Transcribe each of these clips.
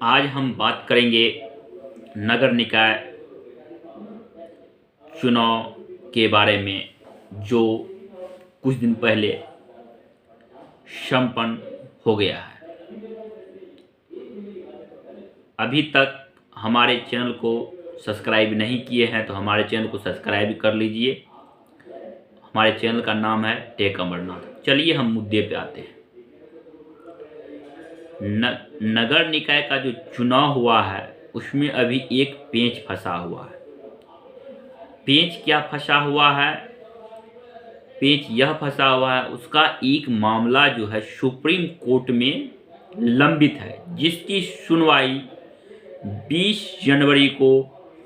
आज हम बात करेंगे नगर निकाय चुनाव के बारे में, जो कुछ दिन पहले संपन्न हो गया है। अभी तक हमारे चैनल को सब्सक्राइब नहीं किए हैं तो हमारे चैनल को सब्सक्राइब कर लीजिए। हमारे चैनल का नाम है टेक अमरनाथ। चलिए हम मुद्दे पे आते हैं। नगर निकाय का जो चुनाव हुआ है उसमें अभी एक पेंच फंसा हुआ है। पेंच क्या फंसा हुआ है? पेंच यह फंसा हुआ है, उसका एक मामला जो है सुप्रीम कोर्ट में लंबित है, जिसकी सुनवाई 20 जनवरी को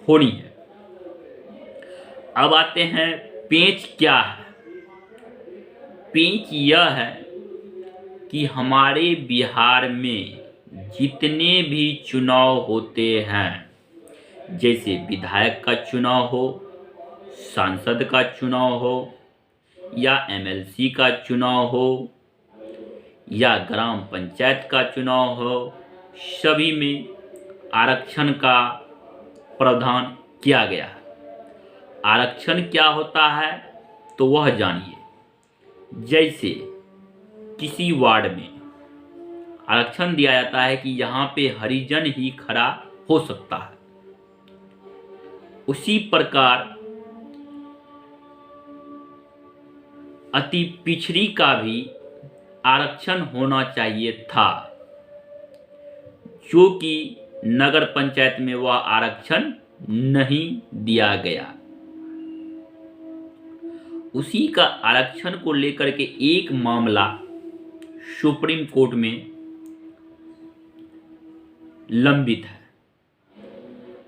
होनी है। अब आते हैं, पेंच क्या है? पेंच यह है कि हमारे बिहार में जितने भी चुनाव होते हैं, जैसे विधायक का चुनाव हो, सांसद का चुनाव हो, या एमएलसी का चुनाव हो, या ग्राम पंचायत का चुनाव हो, सभी में आरक्षण का प्रावधान किया गया है। आरक्षण क्या होता है तो वह जानिए। जैसे किसी वार्ड में आरक्षण दिया जाता है कि यहाँ पे हरिजन ही खड़ा हो सकता है, उसी प्रकार अति पिछड़ी का भी आरक्षण होना चाहिए था, जो कि नगर पंचायत में वह आरक्षण नहीं दिया गया। उसी का आरक्षण को लेकर के एक मामला सुप्रीम कोर्ट में लंबित है।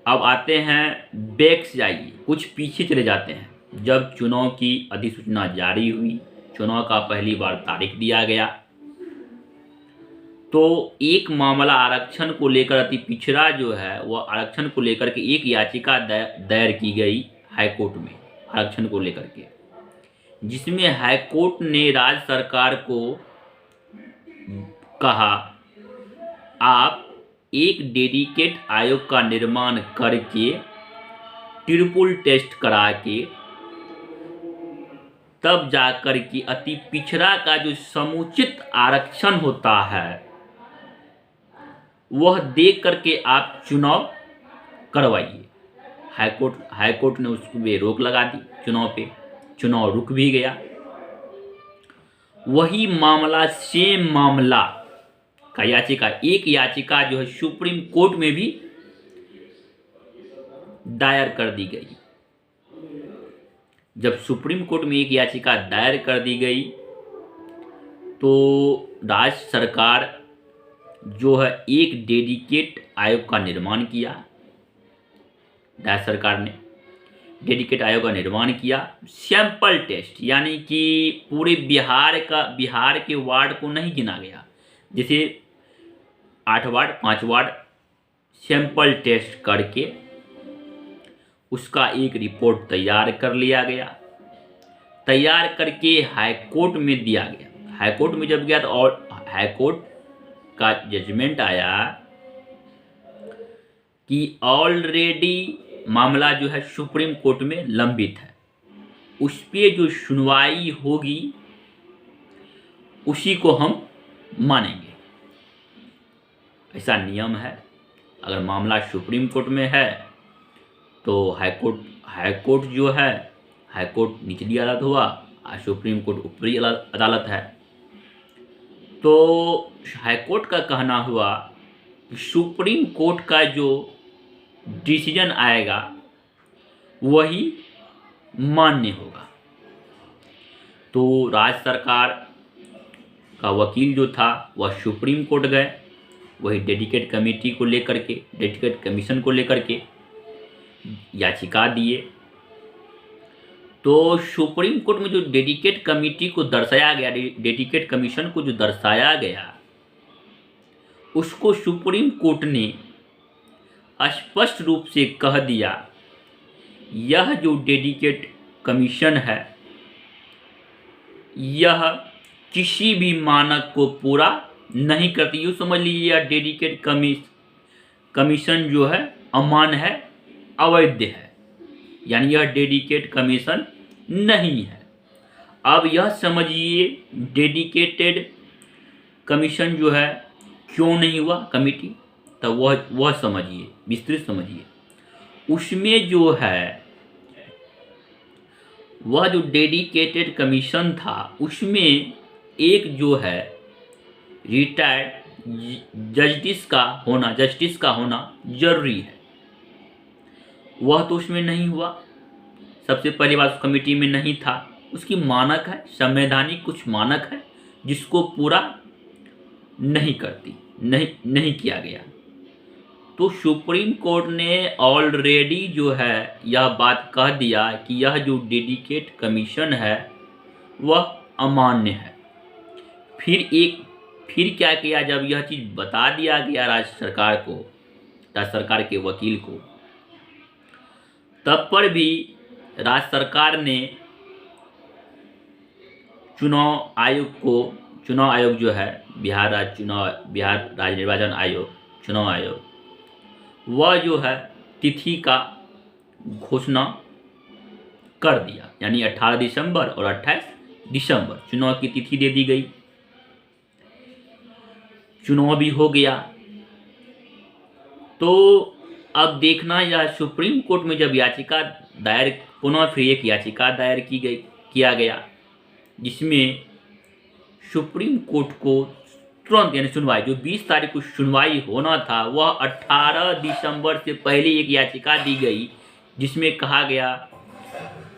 अब आते हैं, बैक से जाइए, कुछ पीछे चले जाते हैं। जब चुनाव की अधिसूचना जारी हुई, चुनाव का पहली बार तारीख दिया गया, तो एक मामला आरक्षण को लेकर, अति पिछड़ा जो है वह आरक्षण को लेकर के एक याचिका दायर की गई हाईकोर्ट में आरक्षण को लेकर के, जिसमें हाईकोर्ट ने राज्य सरकार को कहा, आप एक डेडिकेट आयोग का निर्माण करके ट्रिपल टेस्ट करा के तब जाकर कि अति पिछड़ा का जो समुचित आरक्षण होता है वह देख करके आप चुनाव करवाइए। हाईकोर्ट ने उसमें रोक लगा दी चुनाव पे, चुनाव रुक भी गया। वही मामला, सेम मामला का याचिका, एक याचिका जो है सुप्रीम कोर्ट में भी दायर कर दी गई। जब सुप्रीम कोर्ट में एक याचिका दायर कर दी गई तो राज्य सरकार जो है एक डेडिकेट आयोग का निर्माण किया। राज्य सरकार ने डेडिकेट आयोग का निर्माण किया। सैंपल टेस्ट, यानी कि पूरे बिहार के वार्ड को नहीं गिना गया, जैसे 8 वार्ड, 5 वार्ड, सैंपल टेस्ट करके उसका एक रिपोर्ट तैयार कर लिया गया। तैयार करके हाईकोर्ट में दिया गया। हाईकोर्ट में जब गया तो और हाईकोर्ट का जजमेंट आया कि ऑलरेडी मामला जो है सुप्रीम कोर्ट में लंबित है, उस पे जो सुनवाई होगी उसी को हम मानेंगे। ऐसा नियम है। अगर मामला सुप्रीम कोर्ट में है तो हाईकोर्ट जो है, हाईकोर्ट निचली अदालत हुआ और सुप्रीम कोर्ट ऊपरी अदालत है। तो हाईकोर्ट का कहना हुआ कि सुप्रीम कोर्ट का जो डिसीजन आएगा वही मान्य होगा। तो राज्य सरकार का वकील जो था वह सुप्रीम कोर्ट गए, वही डेडिकेट कमेटी को लेकर के, डेडिकेट कमीशन को लेकर के याचिका दिए। तो सुप्रीम कोर्ट में जो डेडिकेट कमेटी को दर्शाया गया, डेडिकेट कमीशन को जो दर्शाया गया, उसको सुप्रीम कोर्ट ने स्पष्ट रूप से कह दिया, यह जो डेडिकेट कमीशन है यह किसी भी मानक को पूरा नहीं करती। यूँ समझ लीजिए यह डेडिकेट कमीशन जो है अमान्य है, अवैध है, यानी यह डेडिकेट कमीशन नहीं है। अब यह समझिए डेडिकेटेड कमीशन जो है क्यों नहीं हुआ कमिटी, तो वह समझिए, विस्तृत समझिए। उसमें जो है वह जो डेडिकेटेड कमीशन था उसमें एक जो है रिटायर्ड जस्टिस का होना जरूरी है। वह तो उसमें नहीं हुआ। सबसे पहली बात, उस कमेटी में नहीं था। उसकी मानक है, संवैधानिक कुछ मानक है जिसको पूरा नहीं किया गया। तो सुप्रीम कोर्ट ने ऑलरेडी जो है यह बात कह दिया कि यह जो डेडिकेट कमीशन है वह अमान्य है। फिर क्या किया, जब यह चीज़ बता दिया गया राज्य सरकार के वकील को, तब पर भी राज्य सरकार ने चुनाव आयोग जो है बिहार राज्य निर्वाचन आयोग, चुनाव आयोग, वह जो है तिथि का घोषणा कर दिया, यानी 18 दिसंबर और 28 दिसंबर चुनाव की तिथि दे दी गई। चुनाव भी हो गया। तो अब देखना, यह सुप्रीम कोर्ट में जब पुनः फिर एक याचिका दायर किया गया, जिसमें सुप्रीम कोर्ट को तुरंत, यानी सुनवाई जो 20 तारीख को सुनवाई होना था, वह 18 दिसंबर से पहले एक याचिका दी गई, जिसमें कहा गया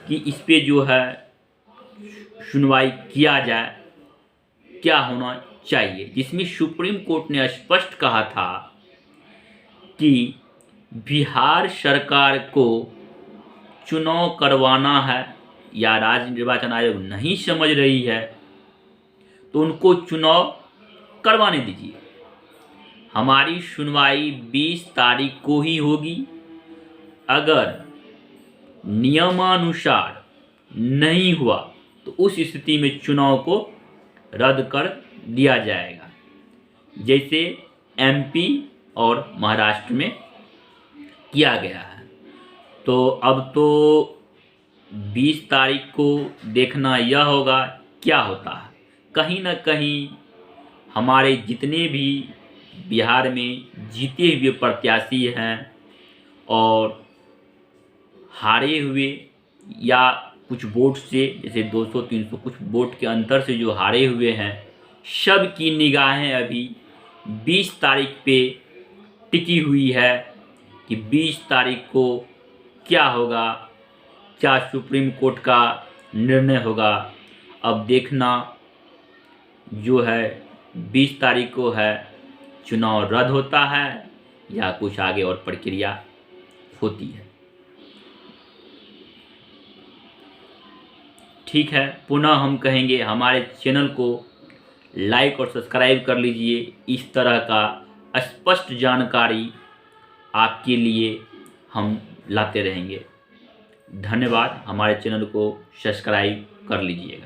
कि इस पे जो है सुनवाई किया जाए, क्या होना चाहिए। जिसमें सुप्रीम कोर्ट ने स्पष्ट कहा था कि बिहार सरकार को चुनाव करवाना है या राज्य निर्वाचन आयोग नहीं समझ रही है, तो उनको चुनाव करवाने दीजिए। हमारी सुनवाई 20 तारीख को ही होगी। अगर नियमानुसार नहीं हुआ तो उस स्थिति में चुनाव को रद्द कर दिया जाएगा, जैसे एमपी और महाराष्ट्र में किया गया है। तो अब तो 20 तारीख को देखना यह होगा क्या होता है। कहीं ना कहीं हमारे जितने भी बिहार में जीते हुए प्रत्याशी हैं और हारे हुए या कुछ वोट से, जैसे 200-300 कुछ वोट के अंतर से जो हारे हुए हैं, सब की निगाहें अभी 20 तारीख पे टिकी हुई है कि 20 तारीख को क्या होगा, क्या सुप्रीम कोर्ट का निर्णय होगा। अब देखना जो है 20 तारीख को है चुनाव रद्द होता है या कुछ आगे और प्रक्रिया होती है। ठीक है, पुनः हम कहेंगे हमारे चैनल को लाइक और सब्सक्राइब कर लीजिए। इस तरह का स्पष्ट जानकारी आपके लिए हम लाते रहेंगे। धन्यवाद। हमारे चैनल को सब्सक्राइब कर लीजिएगा।